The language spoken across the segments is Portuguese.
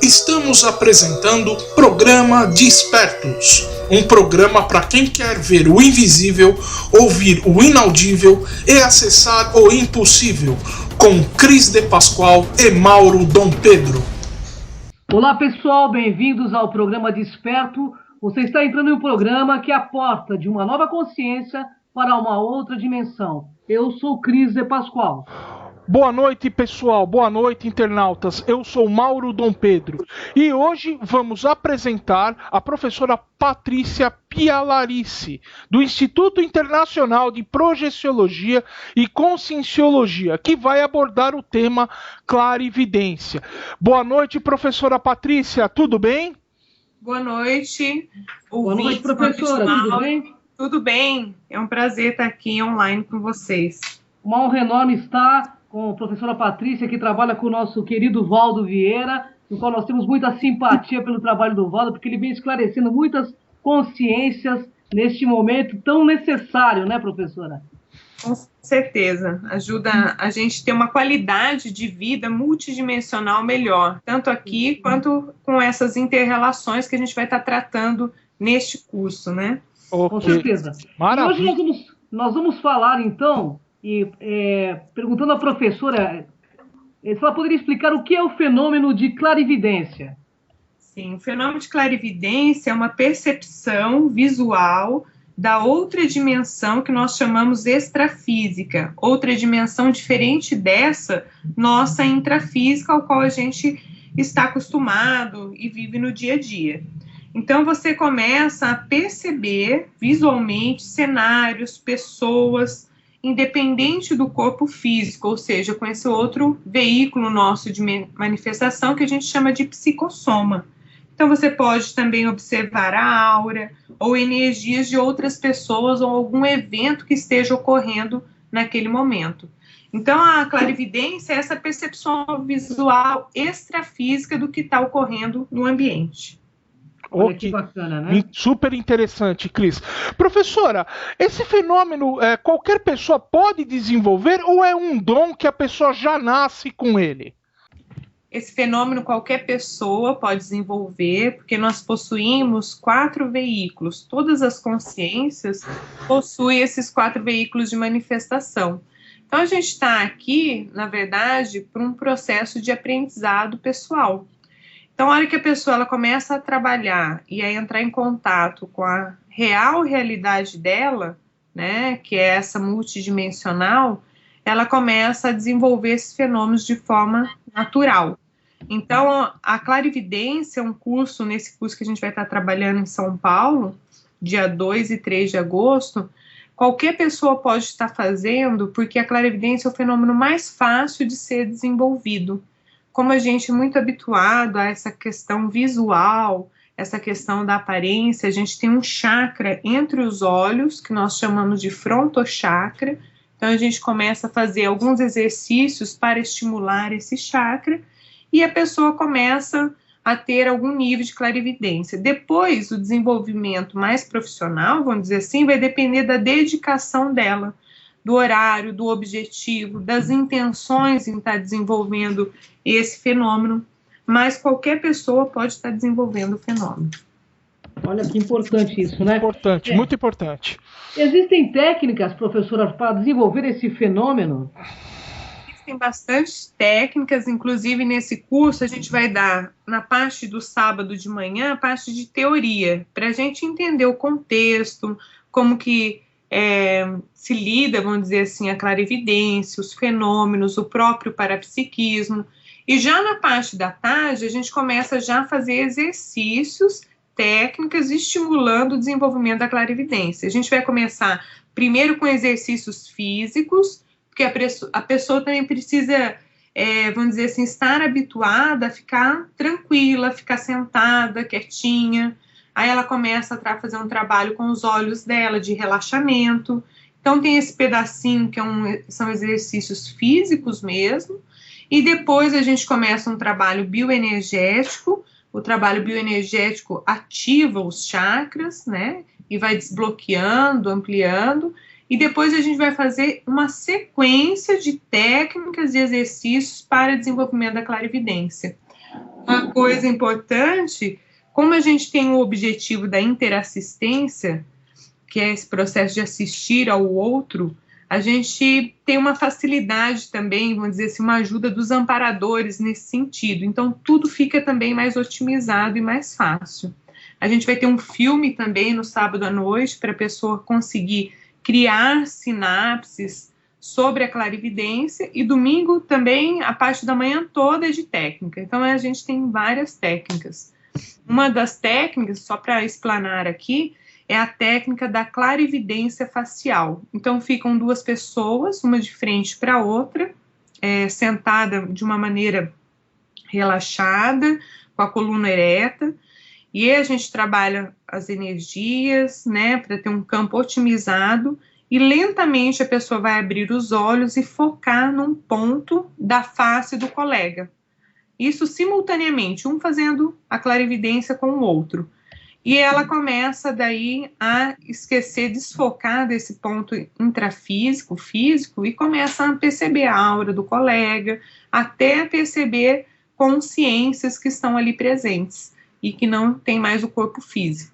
Estamos apresentando Programa Despertos, um programa para quem quer ver o invisível, ouvir o inaudível e acessar o impossível, com Cris de Pascoal e Mauro Dom Pedro. Olá pessoal, bem-vindos ao Programa Desperto. Você está entrando em um programa que é a porta de uma nova consciência para uma outra dimensão. Eu sou Cris de Pascoal. Boa noite, pessoal. Boa noite, internautas. Eu sou Mauro Dom Pedro e hoje vamos apresentar a professora Patrícia Pialarice, do Instituto Internacional de Projeciologia e Conscienciologia, que vai abordar o tema clarividência. Boa noite, professora Patrícia. Tudo bem? Boa noite. Boa noite, professora. Tudo bem? Tudo bem. É um prazer estar aqui online com vocês. Uma honra enorme estar com a professora Patrícia, que trabalha com o nosso querido Valdo Vieira, no qual nós temos muita simpatia pelo trabalho do Valdo, porque ele vem esclarecendo muitas consciências neste momento tão necessário, né, professora? Com certeza. Ajuda a gente a ter uma qualidade de vida multidimensional melhor, tanto aqui quanto com essas inter-relações que a gente vai estar tratando neste curso, né? Okay. Com certeza. Maravilha. E hoje nós vamos falar, então, perguntando à professora se ela poderia explicar o que é o fenômeno de clarividência. Sim, o fenômeno de clarividência é uma percepção visual da outra dimensão que nós chamamos extrafísica, outra dimensão diferente dessa nossa intrafísica, ao qual a gente está acostumado e vive no dia a dia. Então, você começa a perceber visualmente cenários, pessoas, independente do corpo físico, ou seja, com esse outro veículo nosso de manifestação que a gente chama de psicossoma. Então, você pode também observar a aura ou energias de outras pessoas ou algum evento que esteja ocorrendo naquele momento. Então, a clarividência é essa percepção visual extrafísica do que está ocorrendo no ambiente. Olha que bacana, né? Super interessante, Cris. Professora, esse fenômeno qualquer pessoa pode desenvolver ou é um dom que a pessoa já nasce com ele? Esse fenômeno qualquer pessoa pode desenvolver, porque nós possuímos 4 veículos. Todas as consciências possuem esses 4 veículos de manifestação. Então, a gente está aqui, na verdade, por um processo de aprendizado pessoal. Então, a hora que a pessoa ela começa a trabalhar e a entrar em contato com a real realidade dela, né, que é essa multidimensional, ela começa a desenvolver esses fenômenos de forma natural. Então, a clarividência é um curso, nesse curso que a gente vai estar trabalhando em São Paulo, dia 2 e 3 de agosto, qualquer pessoa pode estar fazendo, porque a clarividência é o fenômeno mais fácil de ser desenvolvido. Como a gente é muito habituado a essa questão visual, essa questão da aparência, a gente tem um chakra entre os olhos, que nós chamamos de frontochakra. Então, a gente começa a fazer alguns exercícios para estimular esse chakra, e a pessoa começa a ter algum nível de clarividência. Depois, o desenvolvimento mais profissional, vamos dizer assim, vai depender da dedicação dela, do horário, do objetivo, das intenções em estar desenvolvendo esse fenômeno, mas qualquer pessoa pode estar desenvolvendo o fenômeno. Olha que importante isso, né? Importante, muito importante. Existem técnicas, professora, para desenvolver esse fenômeno? Existem bastante técnicas, inclusive nesse curso a gente vai dar, na parte do sábado de manhã, a parte de teoria, para a gente entender o contexto, como que se lida, vamos dizer assim, a clarividência, os fenômenos, o próprio parapsiquismo. E já na parte da tarde, a gente começa já a fazer exercícios, técnicas, estimulando o desenvolvimento da clarividência. A gente vai começar primeiro com exercícios físicos, porque a pessoa também precisa, vamos dizer assim, estar habituada a ficar tranquila, ficar sentada, quietinha. Aí ela começa a fazer um trabalho com os olhos dela, de relaxamento. Então tem esse pedacinho que são exercícios físicos mesmo. E depois a gente começa um trabalho bioenergético. O trabalho bioenergético ativa os chakras, né? E vai desbloqueando, ampliando. E depois a gente vai fazer uma sequência de técnicas e exercícios para desenvolvimento da clarividência. Uma coisa importante, como a gente tem o objetivo da interassistência, que é esse processo de assistir ao outro, a gente tem uma facilidade também, vamos dizer assim, uma ajuda dos amparadores nesse sentido. Então, tudo fica também mais otimizado e mais fácil. A gente vai ter um filme também no sábado à noite para a pessoa conseguir criar sinapses sobre a clarividência, e domingo também a parte da manhã toda é de técnica. Então, a gente tem várias técnicas. Uma das técnicas, só para explanar aqui, é a técnica da clarividência facial. Então, ficam duas pessoas, uma de frente para a outra, sentada de uma maneira relaxada, com a coluna ereta, e aí a gente trabalha as energias, né, para ter um campo otimizado, e lentamente a pessoa vai abrir os olhos e focar num ponto da face do colega. Isso simultaneamente, um fazendo a clarividência com o outro. E ela começa daí a esquecer, desfocar desse ponto intrafísico, físico, e começa a perceber a aura do colega, até perceber consciências que estão ali presentes e que não tem mais o corpo físico,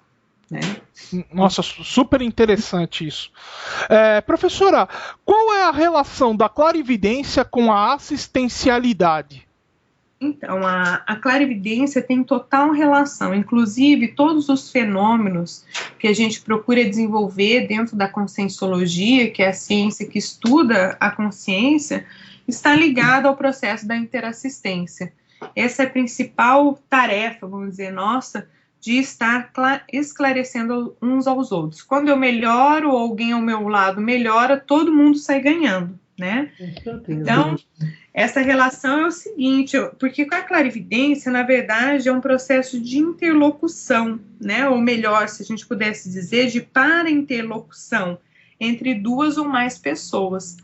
né? Nossa, super interessante isso. Professora, qual é a relação da clarividência com a assistencialidade? Então, a clarividência tem total relação, inclusive todos os fenômenos que a gente procura desenvolver dentro da conscienciologia, que é a ciência que estuda a consciência, está ligada ao processo da interassistência. Essa é a principal tarefa, vamos dizer, nossa, de estar esclarecendo uns aos outros. Quando eu melhoro, ou alguém ao meu lado melhora, todo mundo sai ganhando, né? Então, essa relação é o seguinte, porque com a clarividência, na verdade, é um processo de interlocução, né? Ou melhor, se a gente pudesse dizer, de para-interlocução entre duas ou mais pessoas.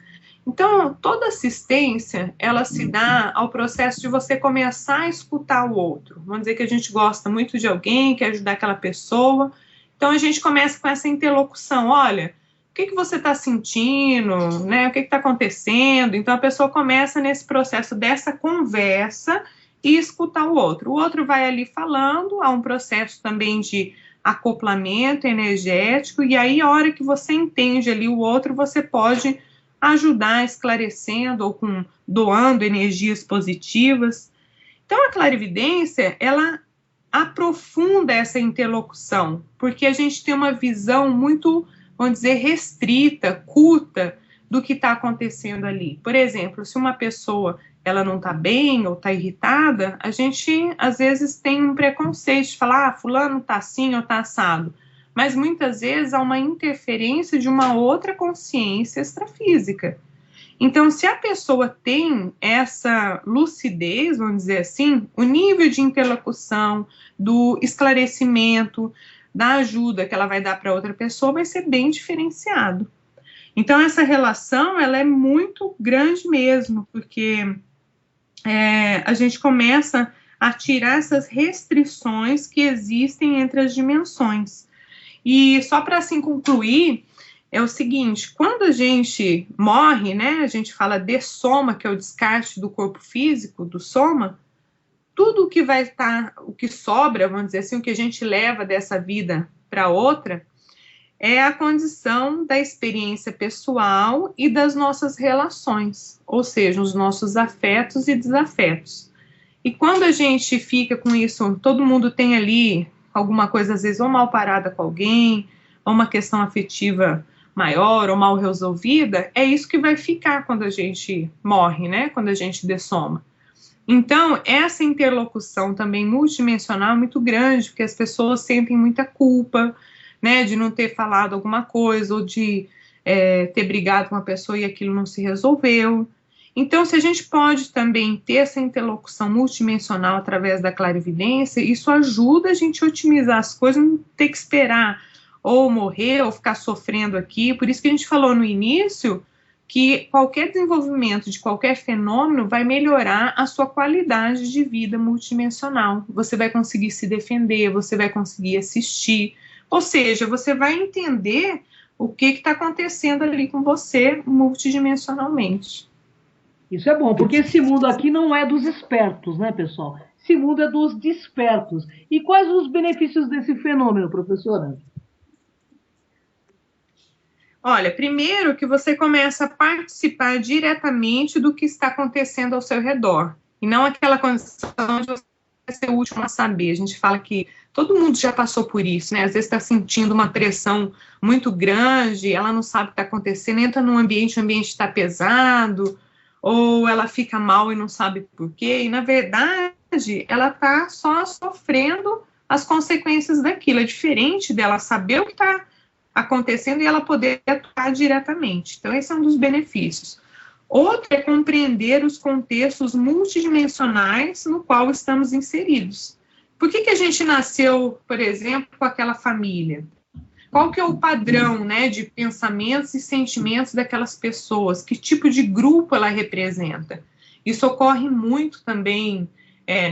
Então, toda assistência, ela se dá ao processo de você começar a escutar o outro. Vamos dizer que a gente gosta muito de alguém, quer ajudar aquela pessoa. Então, a gente começa com essa interlocução. Olha, o que você está sentindo, né? O que está acontecendo? Então, a pessoa começa nesse processo dessa conversa e escutar o outro. O outro vai ali falando, há um processo também de acoplamento energético, e aí, a hora que você entende ali o outro, você pode ajudar esclarecendo ou doando energias positivas. Então, a clarividência, ela aprofunda essa interlocução, porque a gente tem uma visão muito, vamos dizer, restrita, curta, do que está acontecendo ali. Por exemplo, se uma pessoa ela não está bem ou está irritada, a gente, às vezes, tem um preconceito de falar, fulano está assim ou está assado. Mas muitas vezes há uma interferência de uma outra consciência extrafísica. Então, se a pessoa tem essa lucidez, vamos dizer assim, o nível de interlocução, do esclarecimento, da ajuda que ela vai dar para outra pessoa vai ser bem diferenciado. Então, essa relação, ela é muito grande mesmo, porque a gente começa a tirar essas restrições que existem entre as dimensões. E só para assim concluir, é o seguinte, quando a gente morre, né, a gente fala dessoma, que é o descarte do corpo físico, do soma, tudo o que vai estar, o que sobra, vamos dizer assim, o que a gente leva dessa vida para outra, é a condição da experiência pessoal e das nossas relações, ou seja, os nossos afetos e desafetos. E quando a gente fica com isso, todo mundo tem ali alguma coisa, às vezes, ou mal parada com alguém, ou uma questão afetiva maior, ou mal resolvida, é isso que vai ficar quando a gente morre, né? Quando a gente dessoma. Então, essa interlocução também multidimensional é muito grande, porque as pessoas sentem muita culpa, né, de não ter falado alguma coisa, ou de ter brigado com uma pessoa e aquilo não se resolveu. Então, se a gente pode também ter essa interlocução multidimensional através da clarividência, isso ajuda a gente a otimizar as coisas, não ter que esperar ou morrer ou ficar sofrendo aqui. Por isso que a gente falou no início que qualquer desenvolvimento de qualquer fenômeno vai melhorar a sua qualidade de vida multidimensional. Você vai conseguir se defender, você vai conseguir assistir, ou seja, você vai entender o que está acontecendo ali com você multidimensionalmente. Isso é bom, porque esse mundo aqui não é dos espertos, né, pessoal? esse mundo é dos despertos. E quais os benefícios desse fenômeno, professora? Olha, primeiro que você começa a participar diretamente do que está acontecendo ao seu redor. E não aquela condição de você ser o último a saber. A gente fala que todo mundo já passou por isso, né? Às vezes está sentindo uma pressão muito grande, ela não sabe o que está acontecendo, entra num ambiente, o ambiente está pesado, ou ela fica mal e não sabe por quê. E, na verdade, ela está só sofrendo as consequências daquilo. É diferente dela saber o que está acontecendo e ela poder atuar diretamente. Então, esse é um dos benefícios. Outro é compreender os contextos multidimensionais no qual estamos inseridos. Por que a gente nasceu, por exemplo, com aquela família? Qual que é o padrão, né, de pensamentos e sentimentos daquelas pessoas? Que tipo de grupo ela representa? Isso ocorre muito também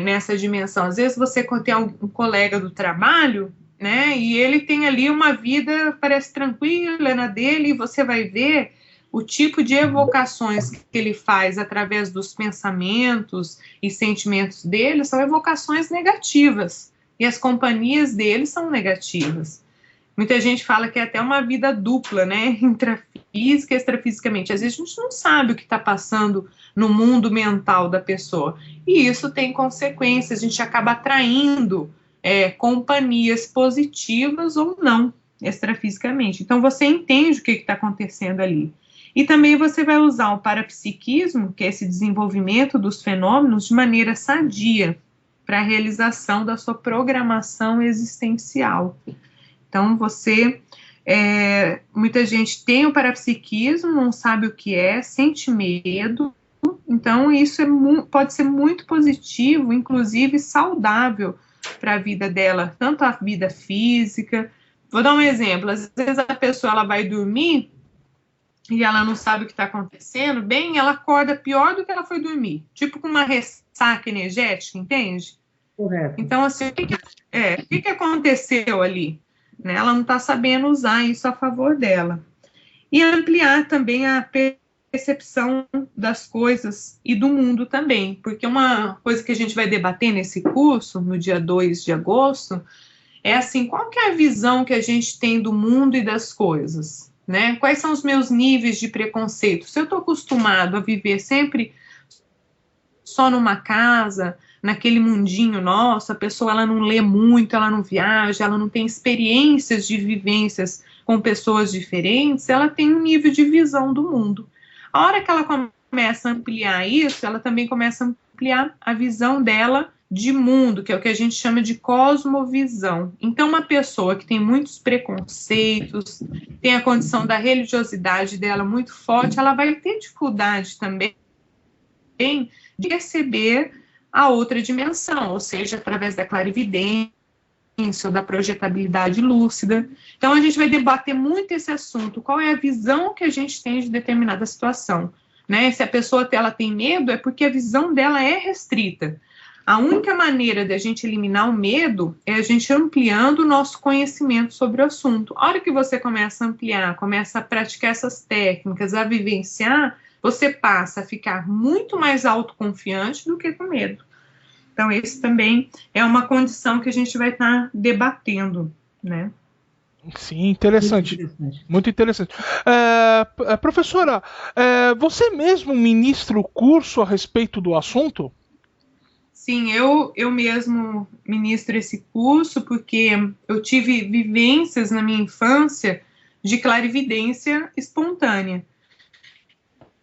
nessa dimensão. Às vezes você tem um colega do trabalho, né, e ele tem ali uma vida, parece tranquila na dele, e você vai ver o tipo de evocações que ele faz através dos pensamentos e sentimentos dele são evocações negativas, e as companhias dele são negativas. Muita gente fala que é até uma vida dupla, né, intrafísica e extrafisicamente. Às vezes a gente não sabe o que está passando no mundo mental da pessoa, e isso tem consequências, a gente acaba atraindo companhias positivas ou não, extrafisicamente. Então você entende o que está acontecendo ali. E também você vai usar o parapsiquismo, que é esse desenvolvimento dos fenômenos, de maneira sadia, para a realização da sua programação existencial. Então, muita gente tem o parapsiquismo, não sabe o que é, sente medo. Então, isso pode ser muito positivo, inclusive saudável para a vida dela, tanto a vida física. Vou dar um exemplo. Às vezes a pessoa ela vai dormir e ela não sabe o que está acontecendo, ela acorda pior do que ela foi dormir, tipo com uma ressaca energética, entende? Correto. Então, assim, o que aconteceu ali? Né? Ela não está sabendo usar isso a favor dela. E ampliar também a percepção das coisas e do mundo também, porque uma coisa que a gente vai debater nesse curso, no dia 2 de agosto, é assim, qual que é a visão que a gente tem do mundo e das coisas? Né? Quais são os meus níveis de preconceito? Se eu estou acostumado a viver sempre só numa casa, naquele mundinho nosso, a pessoa ela não lê muito, ela não viaja, ela não tem experiências de vivências com pessoas diferentes, ela tem um nível de visão do mundo. A hora que ela começa a ampliar isso, ela também começa a ampliar a visão dela de mundo, que é o que a gente chama de cosmovisão. Então, uma pessoa que tem muitos preconceitos, tem a condição da religiosidade dela muito forte, ela vai ter dificuldade também de perceber a outra dimensão, ou seja, através da clarividência ou da projetabilidade lúcida. Então, a gente vai debater muito esse assunto, qual é a visão que a gente tem de determinada situação. Né? Se a pessoa ela tem medo, é porque a visão dela é restrita. A única maneira de a gente eliminar o medo é a gente ampliando o nosso conhecimento sobre o assunto. A hora que você começa a ampliar, começa a praticar essas técnicas, a vivenciar, você passa a ficar muito mais autoconfiante do que com medo. Então, esse também é uma condição que a gente vai estar debatendo, né? Sim, interessante. Muito interessante. Professora, você mesmo ministra o curso a respeito do assunto? Sim, eu mesmo ministro esse curso porque eu tive vivências na minha infância de clarividência espontânea.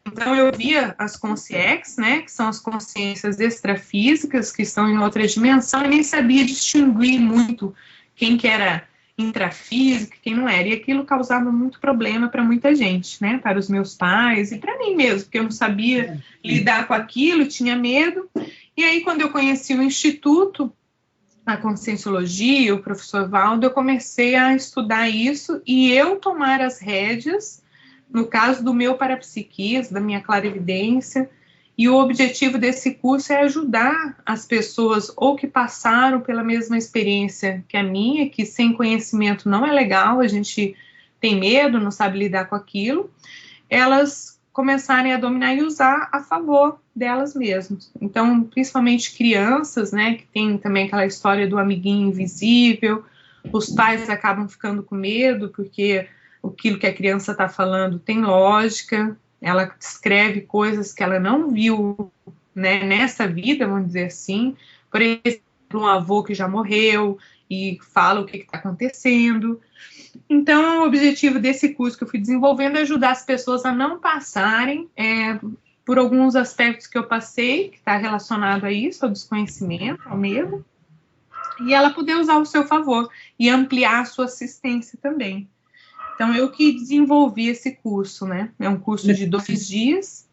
Então, eu via as consciex, né, que são as consciências extrafísicas, que estão em outra dimensão, e nem sabia distinguir muito quem que era intrafísico, quem não era. E aquilo causava muito problema para muita gente, né, para os meus pais e para mim mesmo, porque eu não sabia lidar com aquilo, tinha medo. E aí, quando eu conheci o Instituto, a Conscienciologia, o professor Valdo, eu comecei a estudar isso e eu tomar as rédeas, no caso do meu parapsiquismo, da minha clarividência, e o objetivo desse curso é ajudar as pessoas ou que passaram pela mesma experiência que a minha, que sem conhecimento não é legal, a gente tem medo, não sabe lidar com aquilo, elas começarem a dominar e usar a favor delas mesmas. Então, principalmente crianças, né, que tem também aquela história do amiguinho invisível, os pais acabam ficando com medo, porque aquilo que a criança está falando tem lógica, ela descreve coisas que ela não viu, né, nessa vida, vamos dizer assim. Por exemplo, um avô que já morreu e fala o que está acontecendo. Então, o objetivo desse curso que eu fui desenvolvendo é ajudar as pessoas a não passarem por alguns aspectos que eu passei, que está relacionado a isso, ao desconhecimento, ao medo, e ela poder usar ao seu favor e ampliar a sua assistência também. Então, eu que desenvolvi esse curso, né? É um curso de 2 dias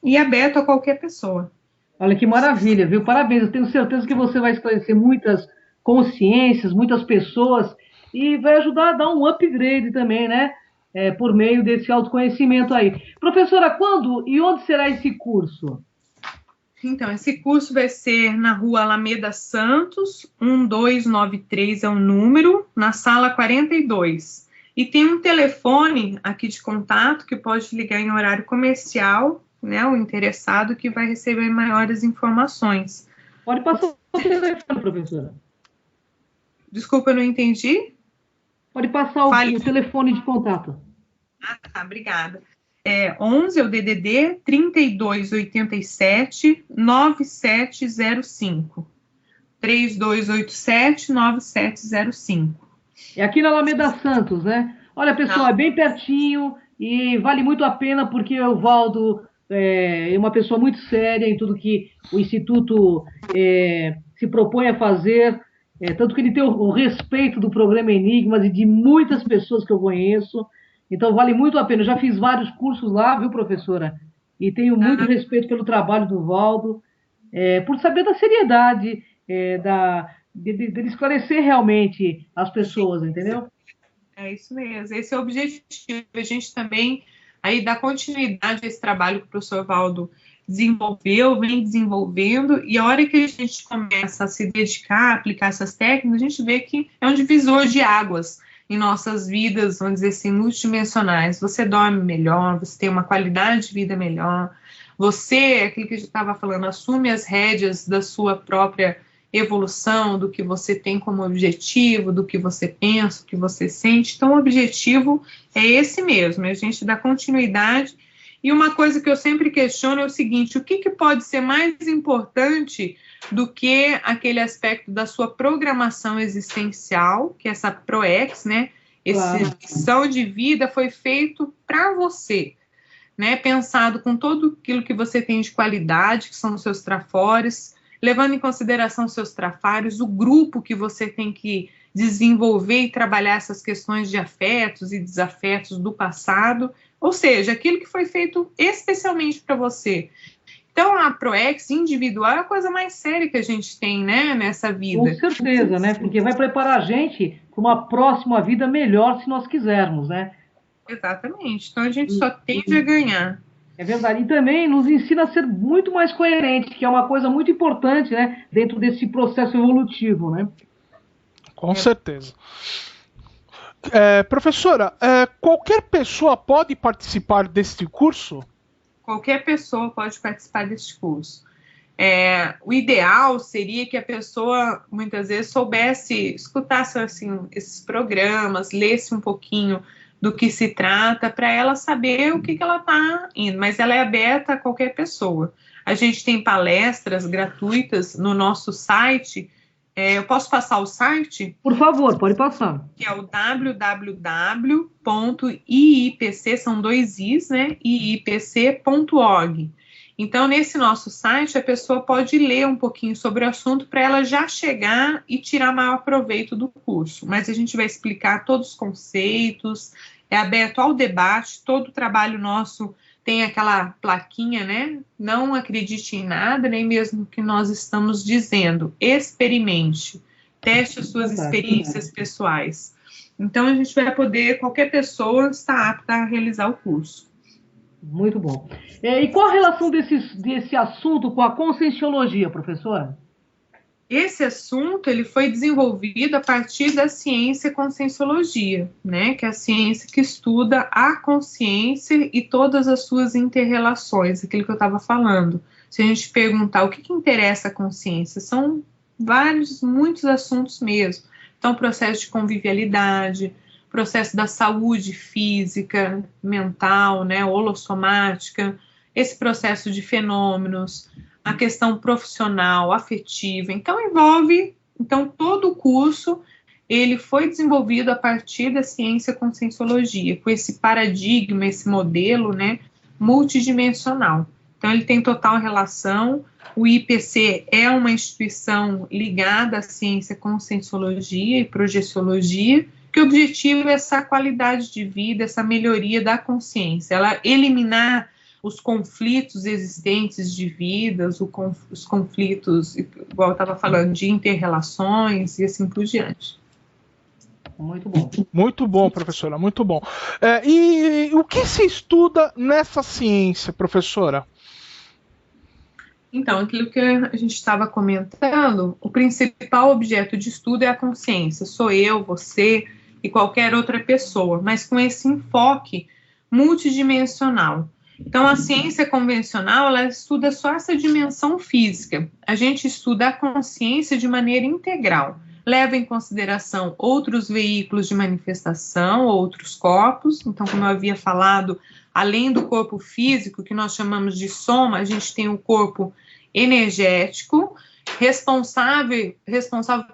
e aberto a qualquer pessoa. Olha que maravilha, viu? Parabéns, eu tenho certeza que você vai esclarecer muitas consciências, muitas pessoas e vai ajudar a dar um upgrade também, né? Por meio desse autoconhecimento aí. Professora, quando e onde será esse curso? Então, esse curso vai ser na Rua Alameda Santos, 1293 é o número, na sala 42. E tem um telefone aqui de contato que pode ligar em horário comercial, né, o interessado que vai receber maiores informações. Pode passar o telefone, professora. Desculpa, eu não entendi. Pode passar o telefone de contato. Ah, tá, obrigada. 11 é o DDD 3287 9705. 3287 9705. É aqui na Alameda Santos, né? Olha, pessoal, é bem pertinho e vale muito a pena porque o Valdo é uma pessoa muito séria em tudo que o Instituto se propõe a fazer, tanto que ele tem o respeito do programa Enigmas e de muitas pessoas que eu conheço. Então, vale muito a pena. Eu já fiz vários cursos lá, viu, professora? E tenho muito respeito pelo trabalho do Valdo, por saber da seriedade, de esclarecer realmente as pessoas, entendeu? É isso mesmo. Esse é o objetivo. A gente também aí dá continuidade a esse trabalho que o professor Valdo desenvolveu, vem desenvolvendo, e a hora que a gente começa a se dedicar, a aplicar essas técnicas, a gente vê que é um divisor de águas em nossas vidas, vamos dizer assim, multidimensionais. Você dorme melhor, você tem uma qualidade de vida melhor, você, aquilo que a gente estava falando, assume as rédeas da sua própria evolução, do que você tem como objetivo, do que você pensa, do que você sente. Então, o objetivo é esse mesmo, é a gente dar continuidade. E uma coisa que eu sempre questiono é o seguinte: o que pode ser mais importante do que aquele aspecto da sua programação existencial, que essa ProEx, né? Essa missão de vida foi feito para você, né? Pensado com tudo aquilo que você tem de qualidade, que são os seus trafores, levando em consideração seus trafários, o grupo que você tem que desenvolver e trabalhar essas questões de afetos e desafetos do passado, ou seja, aquilo que foi feito especialmente para você. Então, a ProEx individual é a coisa mais séria que a gente tem, né, nessa vida. Com certeza, né? Porque vai preparar a gente para uma próxima vida melhor, se nós quisermos, né? Exatamente. Então, a gente só tende a ganhar. É verdade. E também nos ensina a ser muito mais coerente, que é uma coisa muito importante, né? Dentro desse processo evolutivo, né? Com certeza. Professora, qualquer pessoa pode participar deste curso? Qualquer pessoa pode participar deste curso. O ideal seria que a pessoa, muitas vezes, soubesse, escutasse assim, esses programas, lesse um pouquinho do que se trata, para ela saber o que ela está indo, mas ela é aberta a qualquer pessoa. A gente tem palestras gratuitas no nosso site. Eu posso passar o site? Por favor, pode passar. Que é o www.iipc, são 2 i's, né? iipc.org. Então, nesse nosso site, a pessoa pode ler um pouquinho sobre o assunto para ela já chegar e tirar maior proveito do curso. Mas a gente vai explicar todos os conceitos, é aberto ao debate, todo o trabalho nosso tem aquela plaquinha, né? Não acredite em nada, nem mesmo o que nós estamos dizendo. Experimente. Teste as suas experiências pessoais. Então, a gente vai poder, qualquer pessoa está apta a realizar o curso. Muito bom. E qual a relação desse assunto com a conscienciologia, professora? esse assunto ele foi desenvolvido a partir da ciência conscienciologia, né, que é a ciência que estuda a consciência e todas as suas interrelações, aquilo que eu estava falando. Se a gente perguntar o que interessa a consciência, são muitos assuntos mesmo. Então, processo de convivialidade, processo da saúde física, mental, né, holossomática, esse processo de fenômenos, a questão profissional, afetiva. Então, todo o curso, ele foi desenvolvido a partir da ciência conscienciologia, com esse paradigma, esse modelo, né, multidimensional. Então, ele tem total relação. O IPC é uma instituição ligada à ciência conscienciologia e projeciologia, que o objetivo é essa qualidade de vida, essa melhoria da consciência, ela eliminar os conflitos existentes de vidas, os conflitos, igual eu estava falando, de interrelações e assim por diante. Muito bom. Muito bom, professora, muito bom. E o que se estuda nessa ciência, professora? Então, aquilo que a gente estava comentando, o principal objeto de estudo é a consciência. Sou eu, você e qualquer outra pessoa, mas com esse enfoque multidimensional. Então, a ciência convencional, ela estuda só essa dimensão física. A gente estuda a consciência de maneira integral. Leva em consideração outros veículos de manifestação, outros corpos. Então, como eu havia falado, além do corpo físico, que nós chamamos de soma, a gente tem o corpo energético, responsável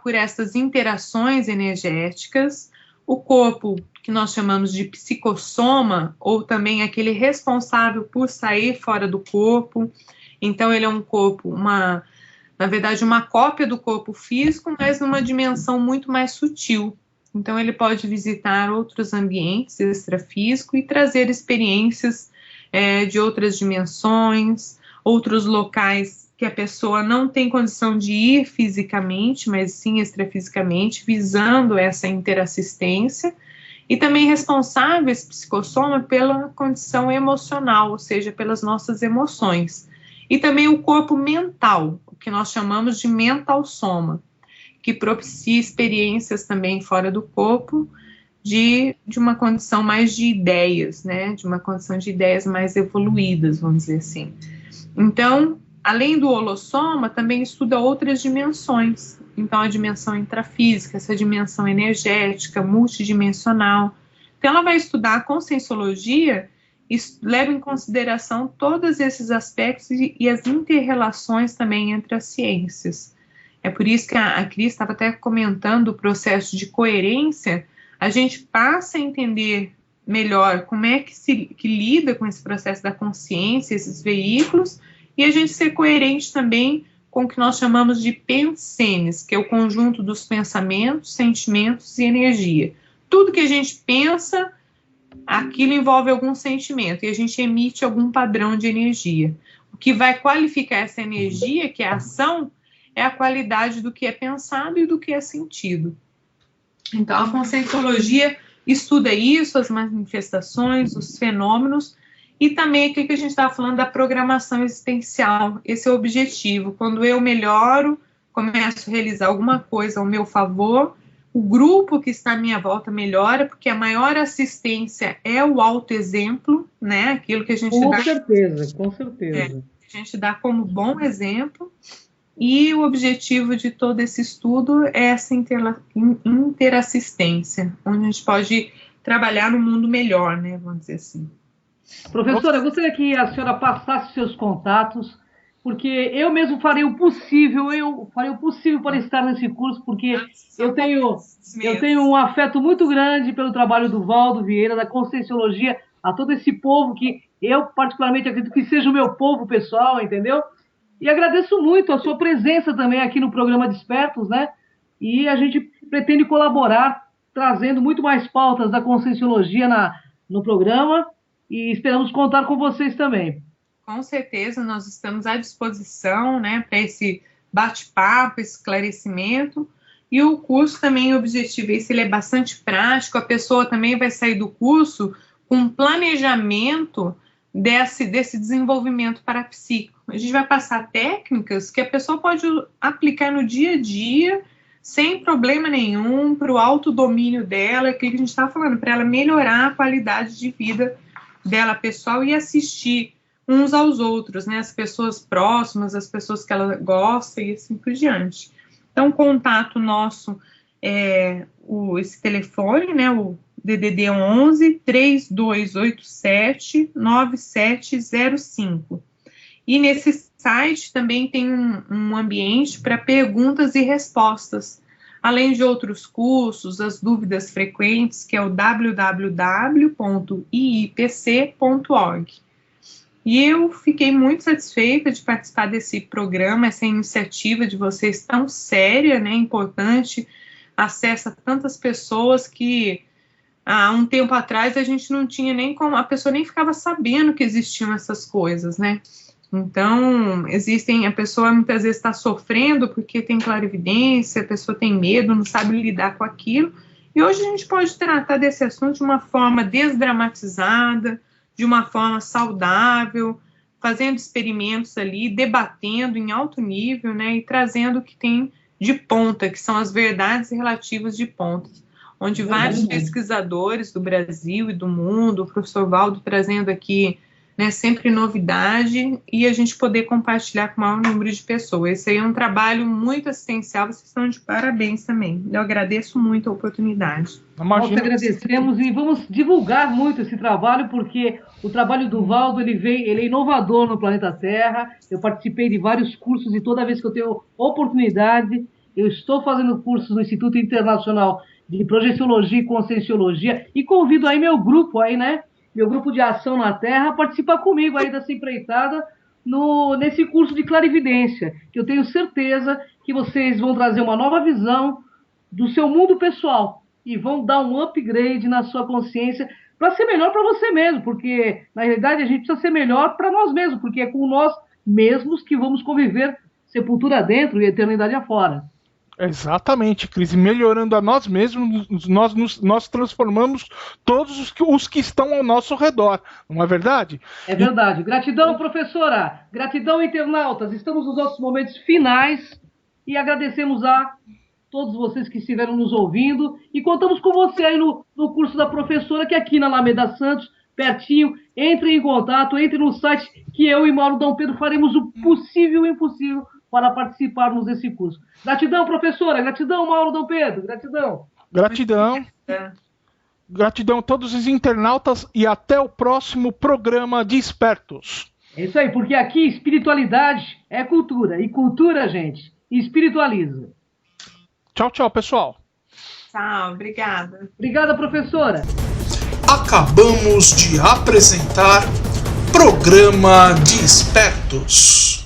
por essas interações energéticas, o corpo que nós chamamos de psicossoma, ou também aquele responsável por sair fora do corpo. Então, ele é um corpo, na verdade, uma cópia do corpo físico, mas numa dimensão muito mais sutil. Então, ele pode visitar outros ambientes extrafísicos e trazer experiências de outras dimensões, outros locais que a pessoa não tem condição de ir fisicamente, mas sim extrafisicamente, visando essa interassistência. E também responsáveis, psicossoma, pela condição emocional, ou seja, pelas nossas emoções. E também o corpo mental, o que nós chamamos de mental soma, que propicia experiências também fora do corpo, de uma condição mais de ideias, né? De uma condição de ideias mais evoluídas, vamos dizer assim. Então, além do holossoma, também estuda outras dimensões. Então, a dimensão intrafísica, essa dimensão energética, multidimensional. Então, ela vai estudar a conscienciologia e leva em consideração todos esses aspectos e as interrelações também entre as ciências. É por isso que a Cris estava até comentando o processo de coerência. A gente passa a entender melhor como é que lida com esse processo da consciência, esses veículos, e a gente ser coerente também com o que nós chamamos de pensenes, que é o conjunto dos pensamentos, sentimentos e energia. Tudo que a gente pensa, aquilo envolve algum sentimento, e a gente emite algum padrão de energia. O que vai qualificar essa energia, que é a ação, é a qualidade do que é pensado e do que é sentido. Então, a conscienciologia estuda isso, as manifestações, os fenômenos, e também aquilo que a gente estava falando da programação existencial. Esse é o objetivo. Quando eu melhoro, começo a realizar alguma coisa ao meu favor, o grupo que está à minha volta melhora, porque a maior assistência é o autoexemplo, né? Aquilo que a gente com dá. Certeza, com certeza. A gente dá como bom exemplo. E o objetivo de todo esse estudo é essa interassistência, onde a gente pode trabalhar no mundo melhor, né? Vamos dizer assim. Professora, eu gostaria que a senhora passasse seus contatos, porque eu mesmo farei o possível, para estar nesse curso, porque eu tenho um afeto muito grande pelo trabalho do Valdo Vieira, da Conscienciologia, a todo esse povo que eu particularmente acredito que seja o meu povo pessoal, entendeu? E agradeço muito a sua presença também aqui no programa Despertos, né? E a gente pretende colaborar, trazendo muito mais pautas da Conscienciologia no programa, e esperamos contar com vocês também. Com certeza, nós estamos à disposição, né, para esse bate-papo, esse esclarecimento. E o curso também, o objetivo ele é bastante prático, a pessoa também vai sair do curso com um planejamento desse desenvolvimento parapsíquico. A gente vai passar técnicas que a pessoa pode aplicar no dia a dia, sem problema nenhum, para o autodomínio dela, aquilo que a gente estava falando, para ela melhorar a qualidade de vida dela pessoal e assistir uns aos outros, né? As pessoas próximas, as pessoas que ela gosta e assim por diante. Então, o contato nosso é esse telefone, né? O DDD 11 3287 9705. E nesse site também tem um ambiente para perguntas e respostas, além de outros cursos, as dúvidas frequentes, que é o www.iipc.org. E eu fiquei muito satisfeita de participar desse programa, essa iniciativa de vocês tão séria, né, importante, acessa tantas pessoas que há um tempo atrás a gente não tinha nem como, a pessoa nem ficava sabendo que existiam essas coisas, né? Então, a pessoa muitas vezes está sofrendo porque tem clarividência, a pessoa tem medo, não sabe lidar com aquilo, e hoje a gente pode tratar desse assunto de uma forma desdramatizada, de uma forma saudável, fazendo experimentos ali, debatendo em alto nível, né, e trazendo o que tem de ponta, que são as verdades relativas de ponta, onde vários pesquisadores do Brasil e do mundo, o professor Valdo trazendo aqui, né, sempre novidade, e a gente poder compartilhar com o maior número de pessoas. Esse aí é um trabalho muito assistencial, vocês estão de parabéns também. Eu agradeço muito a oportunidade. Nós agradecemos e vamos divulgar muito esse trabalho, porque o trabalho do Valdo, ele é inovador no planeta Terra. Eu participei de vários cursos e toda vez que eu tenho oportunidade, eu estou fazendo cursos no Instituto Internacional de Projeciologia e Conscienciologia, e convido aí meu grupo aí, né? Meu grupo de ação na Terra a participar comigo aí dessa empreitada nesse curso de clarividência, que eu tenho certeza que vocês vão trazer uma nova visão do seu mundo pessoal e vão dar um upgrade na sua consciência para ser melhor para você mesmo, porque na realidade a gente precisa ser melhor para nós mesmos, porque é com nós mesmos que vamos conviver sepultura dentro e eternidade afora. Exatamente, Cris. Melhorando a nós mesmos, nós transformamos todos os que estão ao nosso redor. Não é verdade? É verdade. Gratidão, professora. Gratidão, internautas. Estamos nos nossos momentos finais e agradecemos a todos vocês que estiveram nos ouvindo e contamos com você aí no curso da professora, que é aqui na Alameda Santos, pertinho. Entre em contato, entre no site, que eu e Mauro Dom Pedro faremos o possível e o impossível para participarmos desse curso. Gratidão, professora. Gratidão, Mauro Dom Pedro. Gratidão. Gratidão. Gratidão a todos os internautas e até o próximo programa de Espertos. É isso aí, porque aqui espiritualidade é cultura. E cultura, gente, espiritualiza. Tchau, tchau, pessoal. Tchau, obrigada. Obrigada, professora. Acabamos de apresentar Programa de Espertos.